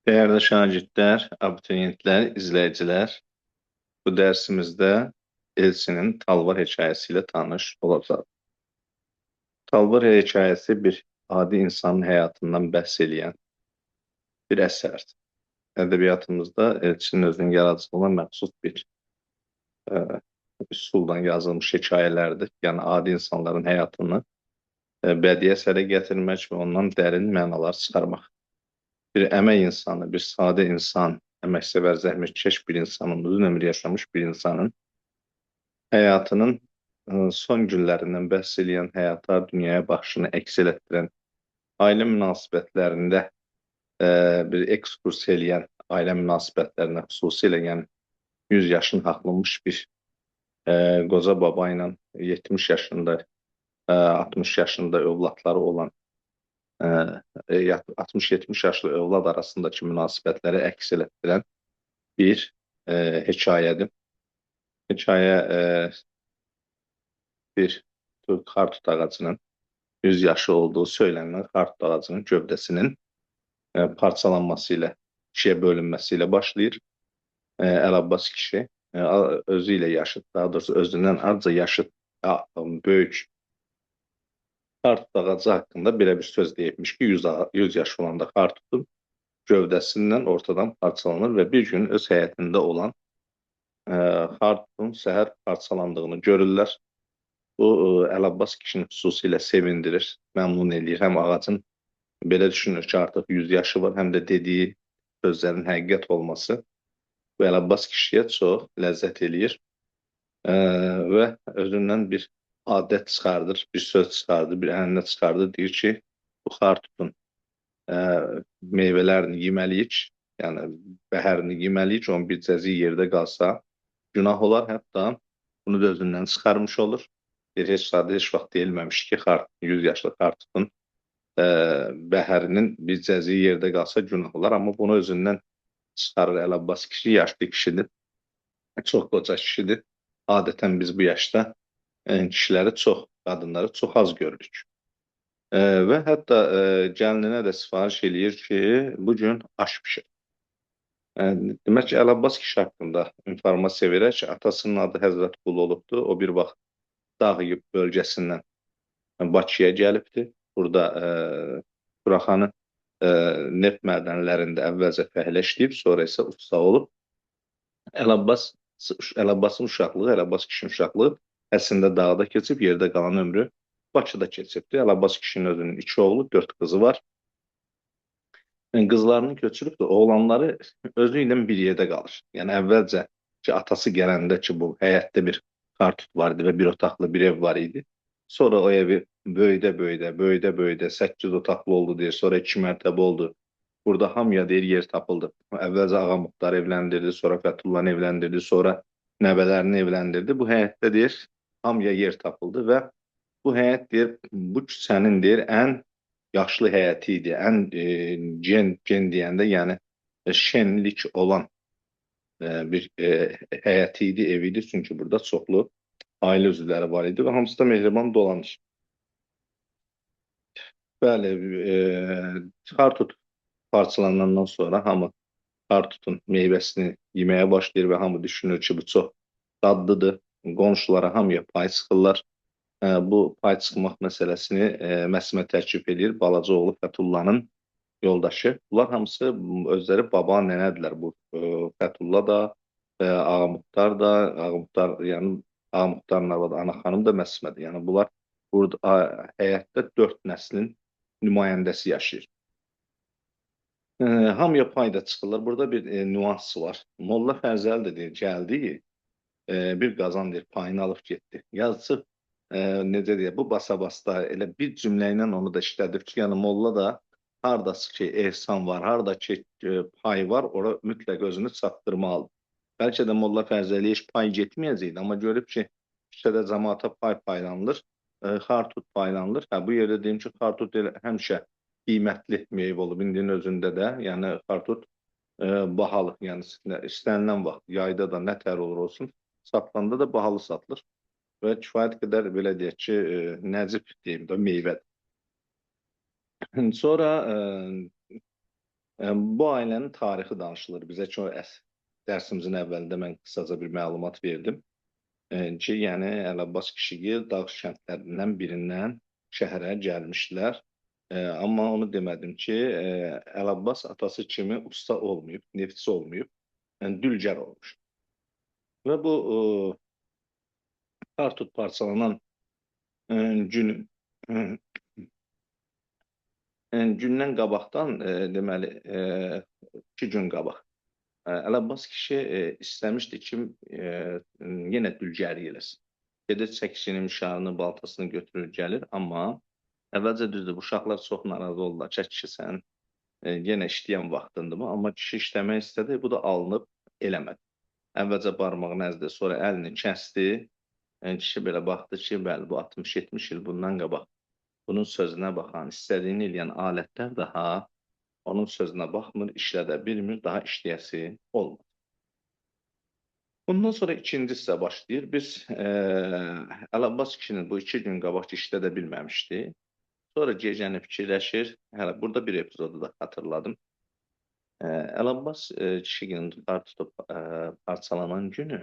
Değerli şagirdler, abituriyentler, izleyiciler, bu dersimizde Elçinin Talvar hekayesiyle tanış olacağız. Talvar hekayesi bir adi insanın hayatından bəhs eləyən bir əsərdir. Ədəbiyyatımızda Elçinin özünün yaradıcılığına məxsus bir üsuldan yazılmış hekayələrdir. Yəni adi insanların həyatını bədii əsərə gətirmək və ondan dərin mənalar çıxarmaq. Bir əmək insanı, bir sadə insan, əməksevər, zəhmətkeş bir insanın, uzun ömür yaşamış bir insanın həyatının son günlərindən bəhs eləyən, həyata, dünyaya baxışını əks elətdirən, ailə münasibətlərində bir ekskurs eləyən, ailə münasibətlərinə xüsusilə yəni 100 yaşını haqlamış bir qoca baba ilə 70 yaşında, 60 yaşında övladları olan 60-70 yaşlı övlad arasındakı münasibətləri əks elətdirən bir hekayədir. Hekayə bir xartut ağacının 100 yaşı olduğu söylənilən xartut ağacının gövdəsinin parçalanması ilə, ikiyə bölünməsi ilə başlayır. Əlabbas kişi özü ilə yaşıt, daha doğrusu özündən azca yaşıt, böyük xartut ağacı haqqında belə bir söz deyibmiş ki, 100 yaşı olanda xartutun gövdəsindən ortadan parçalanır və bir gün öz həyətində olan xartutun səhər parçalandığını görürlər. Bu Əlabbas kişini xüsusilə sevindirir, məmnun eləyir. Həm ağacın belə düşünür ki, artıq 100 yaşı var, həm də dediyi sözlərin həqiqət olması bu Əlabbas kişiyə çox ləzzət eləyir və özündən bir adət çıxardır, bir söz çıxardır, bir ənənə çıxardır. Deyir ki, bu xartutun meyvələrini yeməliyik, yəni bəhərini yeməliyik, onun bir cəzi yerdə qalsa günah olar, hətta bunu da özündən çıxarmış olur. Heç vaxt deyilməmiş ki, 100 yaşlı xartutun bəhərinin bir cəzi yerdə qalsa günah olar, amma bunu özündən çıxarır Əlabbas kişi, yaşlı kişidir, çox qoca kişidir. Adətən biz bu yaşda kişiləri çox, qadınları çox az görürük. Və hətta gəlininə də sifariş eləyir ki, bugün aş pişir. Demək ki, Əlabbas kişi haqqında informasiya verək ki, atasının adı Həzrət Qulu olubdur, o bir vaxt Dağıyıb bölgəsindən Bakıya gəlibdir. Burada Buraxanı neft mədənlərində əvvəlcə fəhlə işləyib, sonra isə usta olub. Əlabbasın uşaqlığı, Əlabbas kişinin uşaqlığı əslində dağda keçib, yerdə qalan ömrü Bakıda keçibdir. Əlabbas kişinin özünün 2 oğlu, 4 qızı var. Qızlarını köçürüb də oğlanları özü ilə bir yerdə qalır. Yəni əvvəlcə ki, atası gələndə ki, bu həyətdə bir xartut var idi və bir otaqlı bir ev var idi. Sonra o evi böyüdə 8 otaqlı oldu deyir. Sonra 2 mərtəbə oldu. Burada hamıya deyir yer tapıldı. Əvvəlcə Ağa Muxtar evləndirdi, sonra Fəthullanı evləndirdi, sonra nəvələrini evləndirdi. Bu həyətdə deyir hamıya yer tapıldı və bu həyət deyir bu küçənin deyir ən yaşlı həyəti idi, ən gen deyəndə yəni şenlik olan bir həyəti idi, evi idi. Çünki burada çoxlu ailə üzvləri var idi və hamısı da mehriban dolanır. Bəli, xartut parçalanandan sonra hamı xartutun meyvəsini yeməyə başlayır və hamı düşünür ki, bu çox dadlıdır. Qonşulara hamıya pay sıxırlar. Bu pay çıxmaq məsələsini Məsimə təklif edir balaca oğlu Fətullanın yoldaşı. Bunlar hamısı özləri baba, nənədirlər. Bu Fətulla da, Ağa Muxtar da, Ağa Muxtar, yəni Ağa Muxtarın arvadı Ana xanım da Məsmədir. Yəni bunlar burada həyətdə 4 nəslin nümayəndəsi yaşayır. Hamıya payda çıxırlar. Burada bir nüans var. Molla Fərzəli də deyir, gəldi, bir qazan deyir, payını alıb getdi. Yazıcı necə deyək, bu basa-basta elə bir cümlə ilə onu da işlədir ki, yəni molla da hardası ki ehsan var, harada ki pay var, ora mütləq özünü çatdırmalıdır. Bəlkə də Molla Fərzəliyə heç pay getməyəcəkdi, amma görüb ki, küçədə cəmaata pay paylanılır, xartut paylanılır. Bu yerdə deyim ki, xartut həmişə qiymətli meyvə olub, indinin özündə də, yəni xartut bahalı, yəni istənilən vaxt, yayda da nə tər olur olsun, satılanda da bahalı satılır və kifayət qədər belə deyək ki, nəcib deyim də meyvədir. Sonra Bu ailənin tarixi danışılır bizə ki, dərsimizin əvvəlində mən qısaca bir məlumat verdim ki, yəni Əli Abbas kişigil dağ kəndlərindən birindən şəhərə gəlmişdilər. Amma onu demədim ki, Əli Abbas atası kimi usta olmayıb, neftçi olmayıb, yəni dülgər olmuş. Və bu Xartut parçalanan günün gündən qabaqdan deməli 2 gün qabaq Əli Abbas kişi istəmişdi ki, yenə dülgərlik eləsin. Gedir çəkisini, mişarını, baltasını götürür, gəlir, amma əvvəlcə düzdür, bu uşaqlar çox narazı oldular. Çək kişi sən yenə işləyən vaxtındırmı? Amma kişi işləmək istədi, bu da alınıb eləmədi. Əvvəlcə barmağını əzdi, sonra əlini kəsdi. Kişi belə baxdı ki, bəli, bu 60-70 il bundan qabaq bunun sözünə baxan, istədiyini eləyən alətlər daha onun sözünə baxmır, işlədə bilmir, daha işləyəsi olmur. Bundan sonra ikinci hissə başlayır. Biz Əli Abbas kişinin bu 2 gün qabaq işlədə bilməmişdi. Sonra gecəni fikirləşir. Hələ burada bir epizodu da xatırladım. Əli Abbas kişinin qar tutub parçalanan günü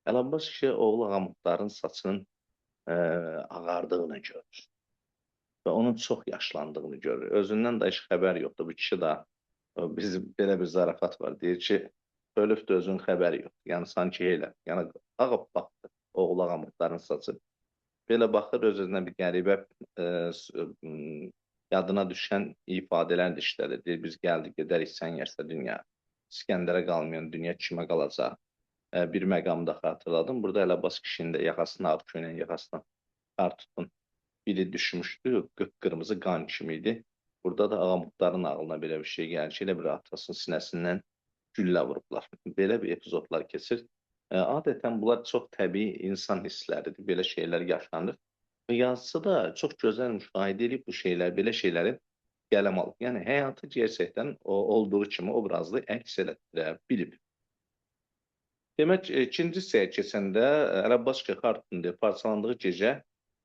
Əli Abbas kişi oğlu Ağamuxtarın saçının ağardığını görür. Və onun çox yaşlandığını görür. Özündən də heç xəbər yoxdur. Bu kişi də bizim belə bir zarafat var. Deyir ki, ölübdür, özünün xəbəri yoxdur. Yəni sanki elə, yəni ağappaqdır oğlu Ağamuxtarın saçı. Belə baxır, öz-özünə bir qəribə yadına düşən ifadələr də işlədir. Deyir, biz gəldik, gedərik, sən yersə dünya. İskəndərə qalmayan dünya kimə qalacaq? Bir məqamda xatırladım. Burada Əli Abbas kişinin də yaxasına, ağ köynəyin yaxasına Xartutun biri düşmüşdü, qıpqırmızı qan kimi idi. Burada da Ağamuxtarın ağlına belə bir şey gəlir ki, elə bir atasının sinəsindən güllə vurublar. Belə bir epizodlar keçir. Adətən bunlar çox təbii insan hissləridir. Belə şeylər yaşanır. Və yazıcı da çox gözəl müşahidə edib bu şeylər, belə şeyləri qələm alıb. Yəni həyatı gerçəkdən olduğu kimi obrazlı əks elətdirə bilib. Demək, ikinci hissəyə keçəndə Əli Abbas Xartutun parçalandığı gecə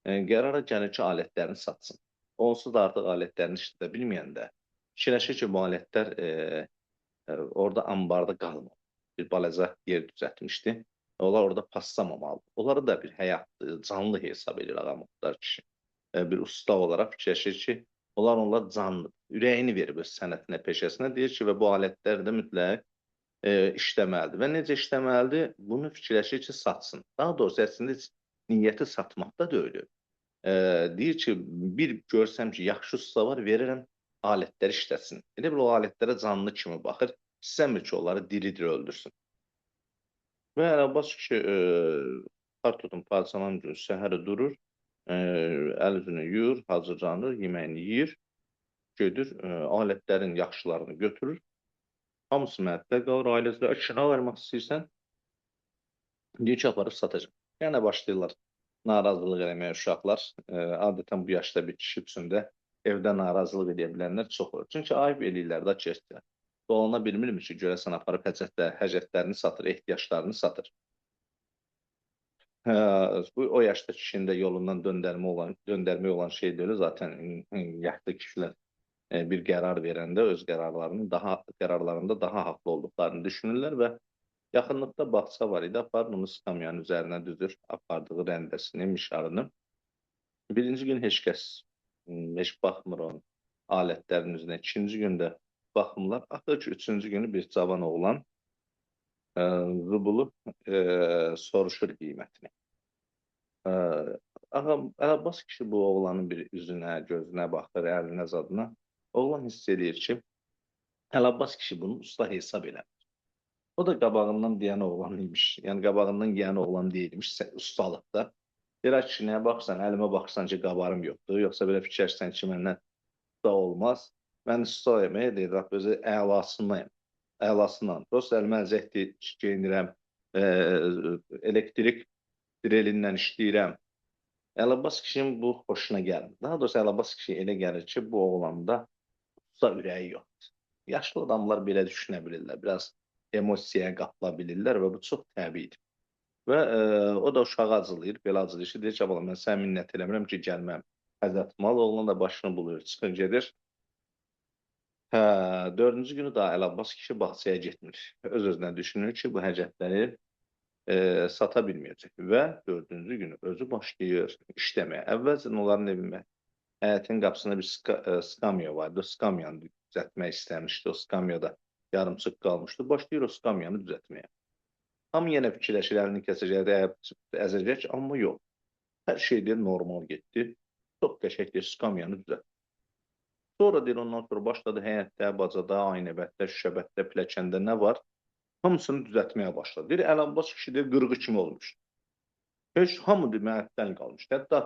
qərara gəlir ki, alətlərini satsın. Onsuz da artıq alətlərini işlədə bilməyəndə fikirləşir ki, bu alətlər orada ambarda qalmır. Bir balaca yer düzəltmişdi. Onlar orada paslamamalıdır. Onları da bir həyat, canlı hesab edir Ağamuxtar kişi. Bir usta olaraq fikirləşir ki, onlar canlıdır. Ürəyini verib öz sənətinə, peşəsinə. Deyir ki, və bu alətlər də mütləq işləməlidir. Və necə işləməlidir? Bunu fikirləşir ki, satsın. Daha doğrusu əslində niyyəti satmaqda deyil. Deyir ki, bir görsəm ki, yaxşı usta var, verirəm alətləri işlətsin. Elə bil o alətlərə canlı kimi baxır, istəmir ki, onları diri-diri öldürsün. Və Əli Abbas kişi Xartutun parçalanan gün səhəri durur, əl-üzünü yuyur, hazırlanır, yeməyini yeyir, gedir, alətlərin yaxşılarını götürür. Hamısı mətbəq qalır, ailəsinə kina vermək istəyirsən, deyir ki, aparıb satacaq. Yəni başlayırlar narazılıq eləməyə uşaqlar. Adətən bu yaşda bir kişi üçün də evdə narazılıq edə bilənlər çox olur. Çünki ayıb eləyirlər də ki, dolana bilmirmi ki, görəsən aparıb həcətlərini satır, ehtiyaclarını satır. O yaşda kişinin də yolundan döndərmək olan şey deyil. Zaten yaşlı kişilər bir qərar verəndə öz qərarlarında daha haqlı olduqlarını düşünürlər və yaxınlıqda bağça var idi, aparır onu skamyanın üzərinə düzür, apardığı rəndəsini, mişarını. Birinci gün heç baxmır onun alətlərin üzrə. İkinci gündə baxımlar. Axır ki, üçüncü günü bir cavan oğlan Zubulu soruşur qiymətini. Əli Abbas kişi bu oğlanın bir üzünə, gözünə baxır, əlinə, zadına. Oğlan hiss edir ki, Əli Abbas kişi bunu usta hesab eləmir. O da qabağından deyən oğlan imiş. Yəni qabağından yeyən oğlan deyilmiş ustalıqda. Deyir ki, nəyə baxsan, əlimə baxsan ki, qabarım yoxdur. Yoxsa belə fikirsən ki, məndən usta olmaz. Mən usta yeməyə deyir, özü əlasındayım. Əlasından. Prosta əlimə əzək geyinirəm, elektrik direlindən işləyirəm. Əli Abbas kişinin bu xoşuna gəlmir. Daha doğrusu Əli Abbas kişi elə gəlir ki, bu oğlanda usta ürəyi yoxdur. Yaşlı adamlar belə düşünə bilirlər, biraz emosiyaya qapıla bilirlər və bu çox təbiidir. Və o da uşağı acılayır, belə acılayır ki, deyir ki, mən sənə minnət eləmirəm ki, gəlməm. Həzrət mal, oğlan da başını bulur, çıxır gedir. Hə, 4-cü günü daha Əlabbas kişi bağçaya getmir. Öz-özünə düşünür ki, bu həcətləri sata bilməyəcək və 4-cü günü özü başlayır işləməyə. Əvvəlcə onların evində həyətin qapısında bir skamya vardı. O skamyanı düzəltmək istəmişdi. O skamyada yarımçıq qalmışdı. Başlayır o skamyanı düzəltməyə. Hamı yenə fikirləşir, əlini kəsəcək, əzəcək, amma yox. Hər şey deyir, normal getdi. Çox qəşəng deyir, skamyanı düzəltdi. Sonra deyir, ondan sonra başladı həyətdə, bacada, aynəbətdə, şüşəbətdə, pilləkəndə nə var? Hamısını düzəltməyə başladı. Deyir, Əlabbas kişi deyir, qırğı kimi olmuş. Heç hamı deyir, məəttəl qalmışdı. Hətta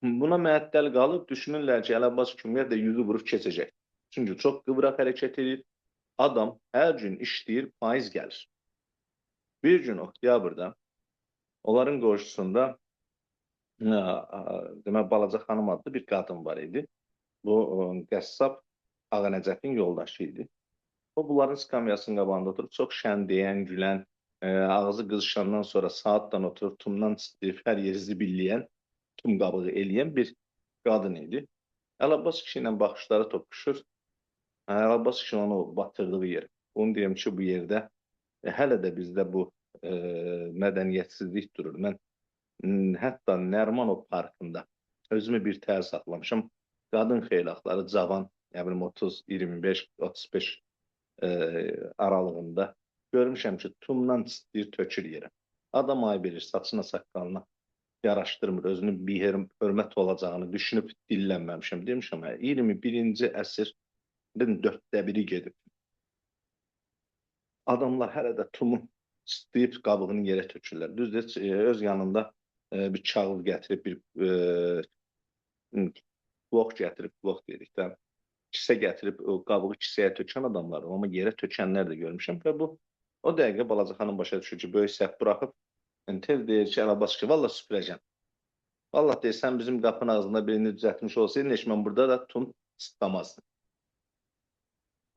buna məəttəl qalıb, düşünürlər ki, Əlabbas kimi də yüzü vurub keçəcək. Çünki çox qıvraq hərəkət edir. Adam hər gün işləyir, faiz gəlir. Bir gün oktyabrda onların qonşusunda demək, Balaca xanım adlı bir qadın var idi. Bu qəssab Ağanəcəfin yoldaşı idi. O, bunların skamyasının qabağında oturub, çox şən deyən, gülən, ağzı qızışandan sonra saatdan oturub, tumdan istəyib, hər yeri zibilləyən, tum qabığı eləyən bir qadın idi. Əlabbas kişi ilə baxışları toqquşur. Əlabbas kişi onu batırdığı yer. Onu deyim ki, bu yerdə hələ də bizdə bu mədəniyyətsizlik durur. Mən hətta Nərimanov parkında özümü bir tər saxlamışam. Qadın xeylaxları cavan, nə bilim 30, 25, 35 aralığında görmüşəm ki, tumdan istəyir, tökür yerə. Adam ay verir, saçına, saqqalına yaraşdırmır, özünün bir hörmət olacağını düşünüb dillənməmişəm. Demişəm, 21-ci əsr 4/1 gedib. Adamlar hələ də tumu istəyib qabığını yerə tökürlər. Düzdür, öz yanında bir kağız gətirib, bir bloq gətirib, bloq dedik də, kisə gətirib o qabığı kisəyə tökən adamlar, amma yerə tökənlər də görmüşəm və bu o dəqiqə Balaca xanım başa düşür ki, böyük səhv buraxıb, tez deyir ki, Əlabbas ki, valla süpürəcəm. Valla deyir, sən bizim qapının ağzında birini düzəltmiş olsaydın, heç mən burada da tum sıtlamazdım.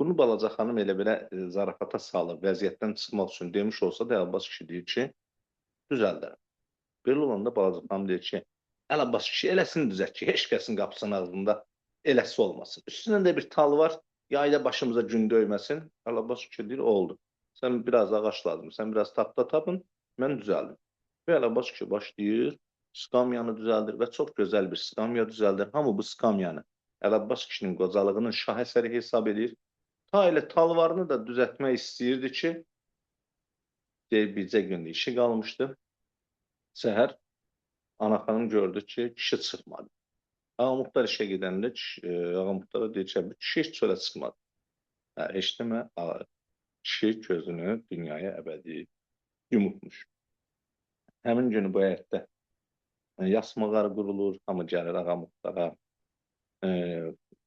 Bunu Balaca xanım elə belə zarafata salıb, vəziyyətdən çıxmaq üçün demiş olsa da, Əlabbas kişi deyir ki, düzəldərəm. Belə olanda Balaca xanım deyir ki, Əlabbas kişi eləsini düzəlt ki, heç kəsin qapısının ağzında eləsi olmasın. Üstündə də bir tal var, yayda başımıza gün döyməsin. Əlabbas kişi deyir, oldu. Sən biraz ağac lazım, sən biraz tapda tapın, mən düzəldim. Və Əlabbas kişi başlayır, skamyanı düzəldir və çox gözəl bir skamya düzəldir. Hamı bu skamyanı Əlabbas kişinin qocalığının şah əsəri hesab edir. Ta elə talvarını da düzəltmək istəyirdi ki, bircə gündə işi qalmışdı. Səhər Ana xanım gördü ki, kişi çıxmadı. Ağa Muxtar işə gedəndə Ağa Muxtara deyir ki, kişi heç çölə çıxmadı. Heç demə, kişi gözünü dünyaya əbədi yumutmuş. Həmin günü bu həyətdə yasmaqar qurulur, hamı gəlir Ağa Muxtara,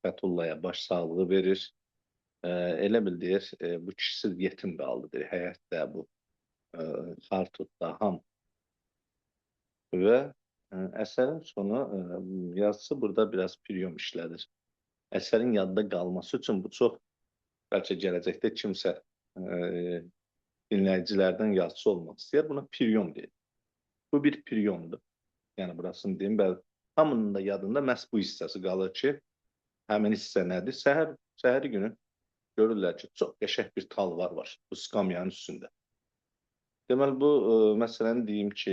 Fətullaya baş sağlığı verir. Elə bil deyir, bu kişisiz yetim qaldı, deyir, həyətdə bu xartutda, ham. Və əsərin sonu, yazısı burada biraz piryom işlədir. Əsərin yadda qalması üçün bu çox, bəlkə gələcəkdə kimsə dinləyicilərdən yazısı olmaq istəyər, buna piryom deyir. Bu bir piryomdur. Yəni, burasını deyim, hamının da yadında məhz bu hissəsi qalır ki, həmin hissə nədir? Səhəri günü görürlər ki, çox qəşəng bir talvar var bu skamyanın üstündə. Deməli, bu məsələni deyim ki,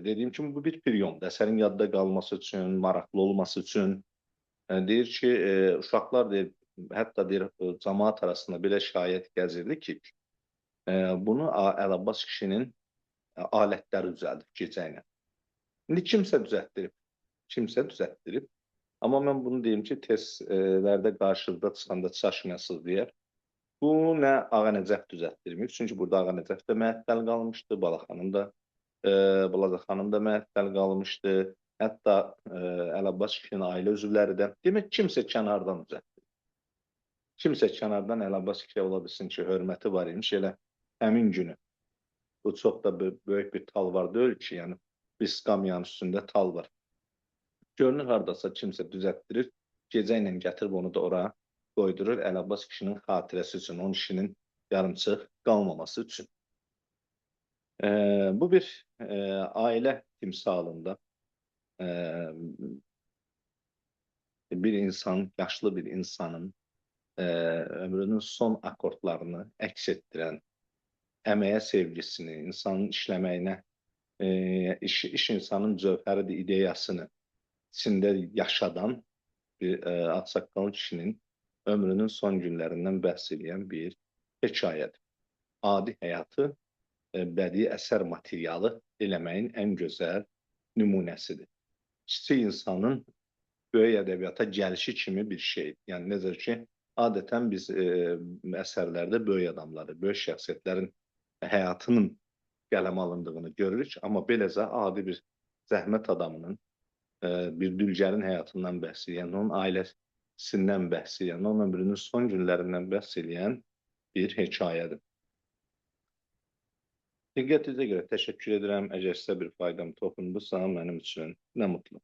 dediyim kimi bu bir piryomdur. Əsərin yadda qalması üçün, maraqlı olması üçün. Deyir ki, uşaqlar deyir, hətta deyir, cəmaat arasında belə şikayət gəzirdi ki, bunu Əlabbas kişinin alətləri düzəldib gecə ilə. İndi kimsə düzəltdirib. Amma mən bunu deyim ki, testlərdə qarşınıza çıxanda çaşmayasınız deyə. Bu nə Ağa Nəcəf düzəltdirməyib, çünki burada Ağa Nəcəf də məəttəl qalmışdı, Balaca xanım da məəttəl qalmışdı, hətta Əlabbas kişinin ailə üzvləri də. Demək, kimsə kənardan düzəltdirib. Kimsə kənardan Əlabbas kişiyə ola bilsin ki, hörməti var imiş, elə həmin günü. Bu çox da böyük bir tal var deyil ki, yəni bir skamyanın üstündə tal var. Görünür, haradasa kimsə düzəltdirir, gecə ilə gətirib onu da ora qoydurur Əlabbas kişinin xatirəsi üçün, onun işinin yarımçıq qalmaması üçün. Bu bir ailə timsalında bir insan, yaşlı bir insanın ömrünün son akordlarını əks etdirən, əməyə sevgisini, insanın işləməyinə, iş insanın cövhəridir ideyasını içində yaşadan bir ağsaqqal kişinin ömrünün son günlərindən bəhs edən bir hekayədir. Adi həyatı bədii əsər materialı eləməyin ən gözəl nümunəsidir. Kiçik insanın böyük ədəbiyyata gəlişi kimi bir şey. Yəni necə ki, adətən biz əsərlərdə böyük adamları, böyük şəxsiyyətlərin həyatının qələmə alındığını görürük, amma beləcə adi bir zəhmət adamının, bir dülgərin həyatından bəhs edən, onun ailəsindən bəhs edən, onun ömrünün son günlərindən bəhs edən bir hekayədir. Diqqətinizə görə təşəkkür edirəm. Əgər sizə bir faydam toxundusa, mənim üçün nə mutlu.